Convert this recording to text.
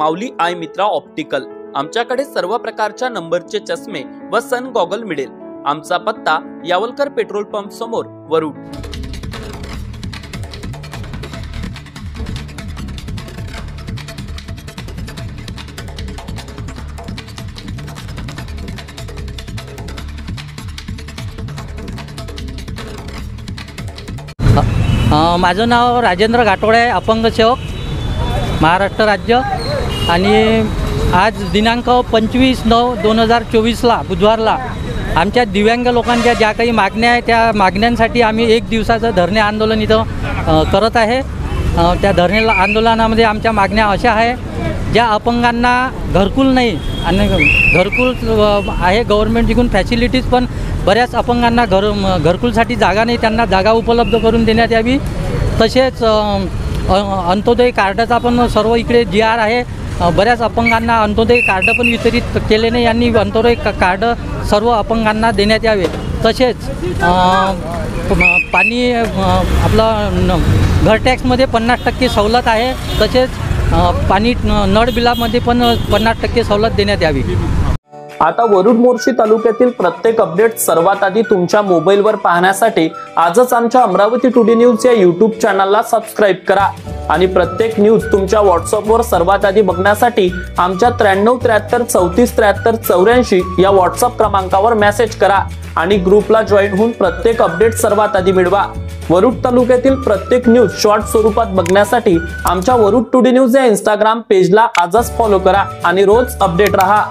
माऊली I मित्रा optical. आमच्याकडे सर्व प्रकारच्या नंबरचे चष्मे व सन गॉगल मिळेल। आमचा पत्ता यावलकर पेट्रोल पंप समोर, वरुड। माझं नाव राजेंद्र घाटोळे आहे, अपंग सेवक, महाराष्ट्र राज्य। आणि आज दिनांक 25/9/2024ला बुधवारला आमच्या दिव्यांग लोकांच्या ज्या काही मागण्या आहेत त्या मागण्यांसाठी आम्ही एक दिवसाचं धरणे आंदोलन इथं करत आहे। त्या धरणे आंदोलनामध्ये आमच्या मागण्या अशा आहे, ज्या अपंगांना घरकुल नाही आणि घरकुल आहे गव्हर्नमेंटकडून फॅसिलिटीज, पण बऱ्याच अपंगांना घरकुलसाठी जागा नाही, त्यांना जागा उपलब्ध करून देण्यात यावी। तसेच अंत्योदय कार्डाचा पण सर्व इकडे GR आहे, बऱ्याच अपंगांना अंत्योदय कार्ड पण वितरित केले नाही, यांनी अंत्योदय कार्ड सर्व अपंगांना देण्यात यावे। तसेच पाणी आपलं घर टॅक्समध्ये 50% सवलत आहे, तसेच पाणी नळ बिलामध्ये पण 50% सवलत देण्यात यावी। आता वरुड मोर्शी तालुक्यातील प्रत्येक अपडेट सर्वात आधी तुमच्या मोबाईलवर पाहण्यासाठी आजच आमच्या अमरावती टुडे न्यूज या YouTube चॅनलला सबस्क्राइब करा आणि प्रत्येक न्यूज तुमच्या व्हॉट्सअपवर सर्वात आधी बघण्यासाठी आमच्या 93 33 34 84 या व्हॉट्सअप क्रमांकावर मेसेज करा आणि ग्रुपला जॉईन होऊन प्रत्येक अपडेट सर्वात आधी मिळवा। वरुड तालुक्यातील प्रत्येक न्यूज शॉर्ट स्वरूपात बघण्यासाठी आमच्या वरुड टुडे न्यूज या Instagram पेजला आजच फॉलो करा आणि रोज अपडेट रहा।